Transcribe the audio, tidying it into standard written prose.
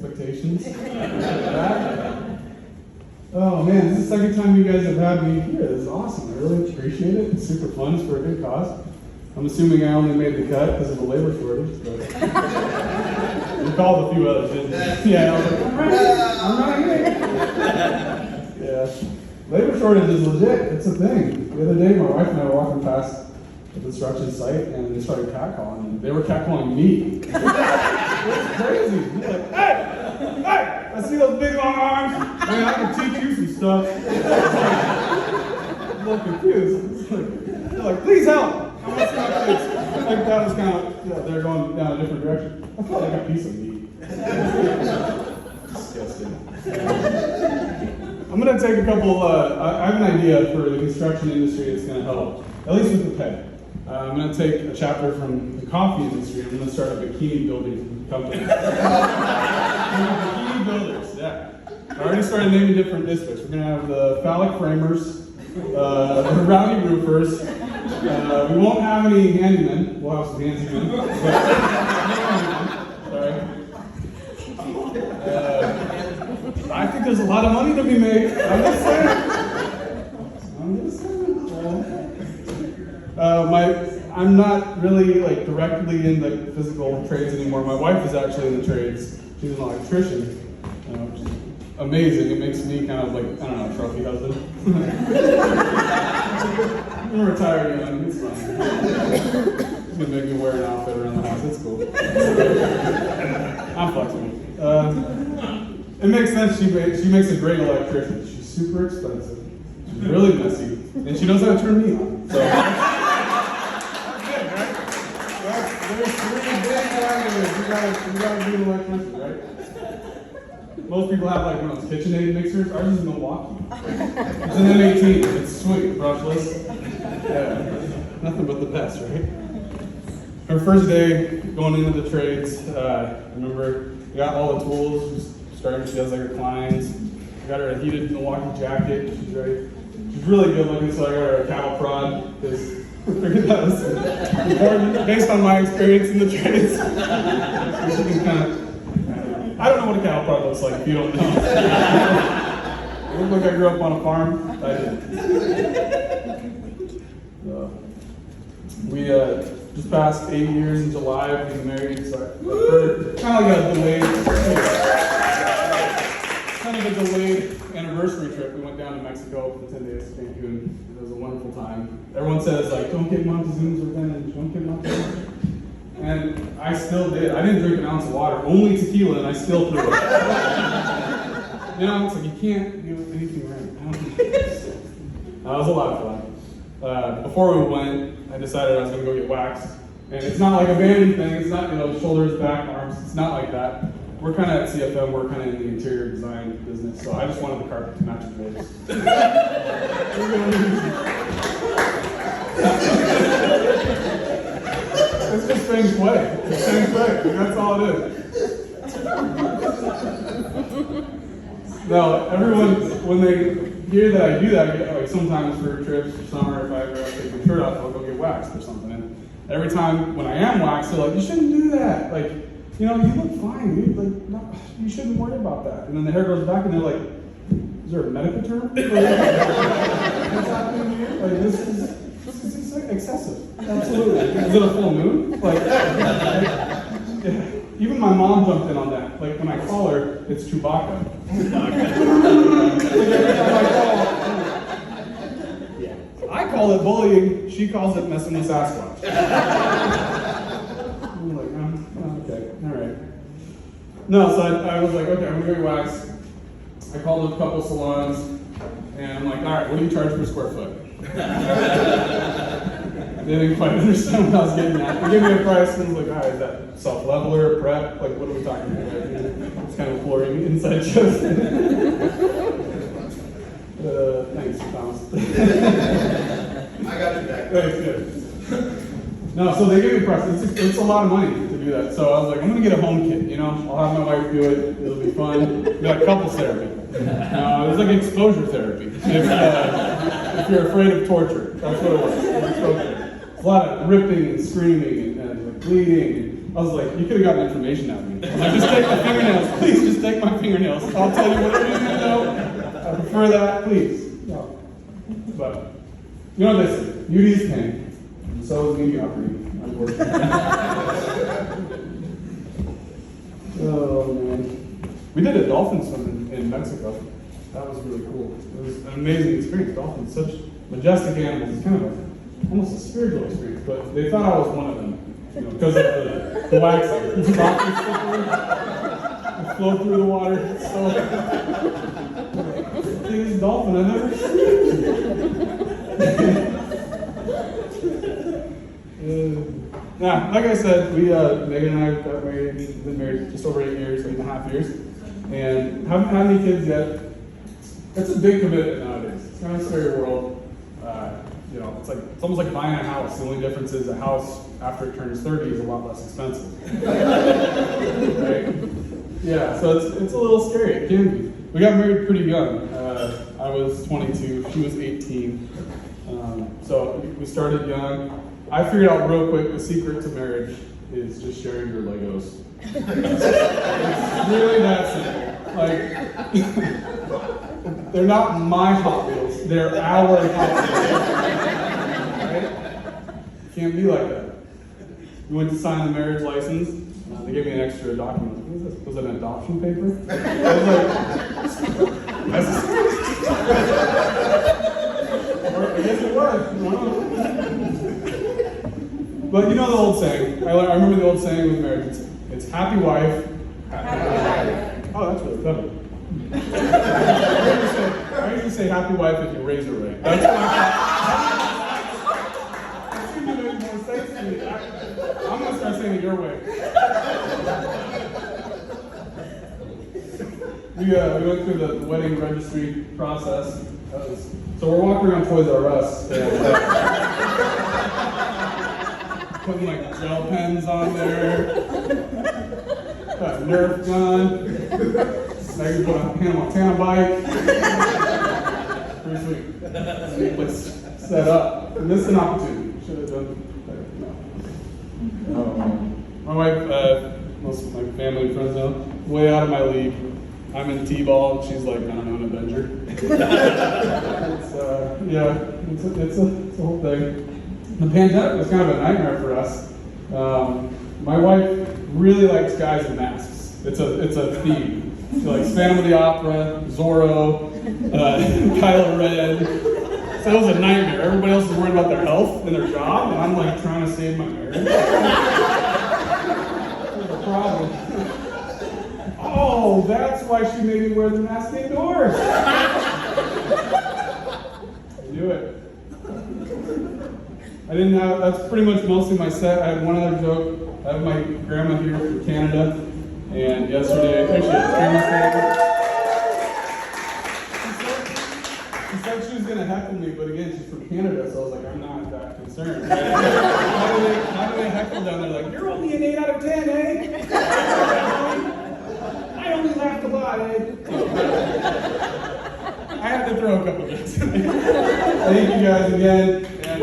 expectations. Oh man, this is the second time you guys have had me here. This is awesome. I really appreciate it. It's super fun. It's for a good cause. I'm assuming I only made the cut because of the labor shortage. But we called a few others, didn't we? Yeah, I was like, I'm not here. Yeah. Labor shortage is legit. It's a thing. The other day, my wife and I were walking past the construction site, and they started catcalling, and they were catcalling me. It was crazy. He's like, hey, I see those big long arms. Man, I can teach you some stuff. I'm a little confused. They're like, please help. I want to see my kids. Like that was kind of, they're going down a different direction. I felt like a piece of meat. Disgusting. I'm going to take a couple, I have an idea for the construction industry that's going to help, at least with the pay. I'm going to take a chapter from the coffee industry. I'm going to start a bikini building company. Bikini builders, yeah. I already started naming different districts. We're going to have the phallic framers, the rowdy roofers. We won't have any handymen. We'll have some handymen. Sorry. I think there's a lot of money to be made. I'm just saying. I'm not really like directly in the physical trades anymore. My wife is actually in the trades. She's an electrician, which is amazing. It makes me kind of like, I don't know, a trophy husband. I'm retired young, it's fine. She's gonna make me wear an outfit around the house, it's cool. I'm flexible. It makes sense, she makes a great electrician. She's super expensive, she's really messy, and she knows how to turn me on. So, that's good, right? There's three big areas you gotta be an electrician, right? Most people have like one of those KitchenAid mixers. Ours is Milwaukee. It's an M18. It's sweet, brushless. Yeah, nothing but the best, right? Her first day going into the trades, I remember we got all the tools. She does like her clients. I got her a heated Milwaukee jacket. She's really good looking, so I got her a cattle prod because I figured that was important based on my experience in the trades. So she can kind of. I don't know what a cattle prod looks like if you don't know. It looked like I grew up on a farm. I didn't. We just passed 8 years in July of being married, so kind of like a delayed anniversary trip. We went down to Mexico for 10 days to Cancun. It was a wonderful time. Everyone says like, don't get Montezuma's revenge, don't get Montezuma's. And I still did. I didn't drink an ounce of water, only tequila, and I still threw it. You know, it's like you can't do anything right. That was a lot of fun. Before we went, I decided I was going to go get waxed. And it's not like a vanity thing. It's not, shoulders, back, arms. It's not like that. We're kind of at CFM. We're kind of in the interior design business. So I just wanted the carpet to match the floors. It's just same play. It's same play. That's all it is. Now, everyone, when they hear that I do that, like sometimes for trips or summer, if I ever take my shirt off, I'll go get waxed or something. And every time when I am waxed, they're like, you shouldn't do that. Like, you look fine. You shouldn't worry about that. And then the hair goes back, and they're like, is there a medical term? What's happening here? Like, this is excessive. Absolutely. Is it a full moon? Yeah. Even my mom jumped in on that. Like when I call her, it's Chewbacca. Every time I call it bullying. She calls it messing with Sasquatch. I'm like, okay, all right. No, so I was like, okay, I'm gonna get waxed. I called a couple salons, and I'm like, all right, what do you charge per square foot? They didn't quite understand what I was getting at. They gave me a price, and I was like, all right, is that self-leveler, prep? Like, what are we talking about? It's kind of boring inside jokes. Thanks, Thomas. I got you back. Thanks, good. No, so they gave me a price. It's a lot of money to do that. So I was like, I'm going to get a home kit, I'll have my wife do it. It'll be fun. It'll be like couples therapy. It was like exposure therapy. If you're afraid of torture, that's what it was. Exposure. A lot of ripping and screaming and bleeding. I was like, you could have gotten information out of me. I was like, just take my fingernails. Please, just take my fingernails. I'll tell you whatever you need to know. I prefer that, please. No. But, you know what they say, beauty is pain, and so is mediocrity, unfortunately. Oh, man. We did a dolphin swim in Mexico. That was really cool. It was an amazing experience. Dolphins, such majestic animals. It's kind of almost a spiritual experience, but they thought I was one of them, you know, because of the wax. The rock was slippery. It flowed through the water. So, the biggest dolphin I've ever seen. Yeah, like I said, we Megan and I got married. We've been married just over 8.5 years, and haven't had any kids yet. It's a big commitment nowadays. It's kind of a scary world. You know, it's almost like buying a house. The only difference is a house after it turns 30 is a lot less expensive. Right? Yeah, so it's a little scary. It can be. We got married pretty young. I was 22. She was 18. So we started young. I figured out real quick the secret to marriage is just sharing your Legos. It's really that simple. Like, they're not my Hot Wheels, they're our Hot Wheels. Right? Can't be like that. We went to sign the marriage license. They gave me an extra document. What was this? Was it an adoption paper? I was like, necessary? Or I guess it was. I don't know. But you know the old saying. I remember the old saying with marriage. It's happy wife. Happy life. Oh, that's really clever. I usually say happy wife if you raise her right. That's what I thought. That seemed to make more sense to me. I'm going to start saying it your way. We went through the wedding registry process. So we're walking around Toys R Us. And, putting like gel pens on there. Got a Nerf gun. I can put a Hannah Montana bike. Pretty sweet. Let's set up. And this is an opportunity. Should have done. No. My wife, most of my family and friends know, way out of my league. I'm in T-ball, and she's like, I don't know, an Avenger. It's a whole thing. The pandemic was kind of a nightmare for us. My wife really likes guys in masks. It's a theme. She likes Phantom of the Opera, Zorro, Kylo Ren. So it was a nightmare. Everybody else is worried about their health and their job, and I'm like trying to save my marriage. There's a problem. Oh, that's why she made me wear the mask indoors. I knew it. That's pretty much mostly my set. I had one other joke. I have my grandma here from Canada, and yesterday, she said she was going to heckle me, but again, she's from Canada, so I was like, I'm not that concerned. Right? How do they heckle down there? Like, you're only an 8 out of 10, eh? I only laughed a lot, eh? I had to throw a couple jokes in there. Thank you guys again, and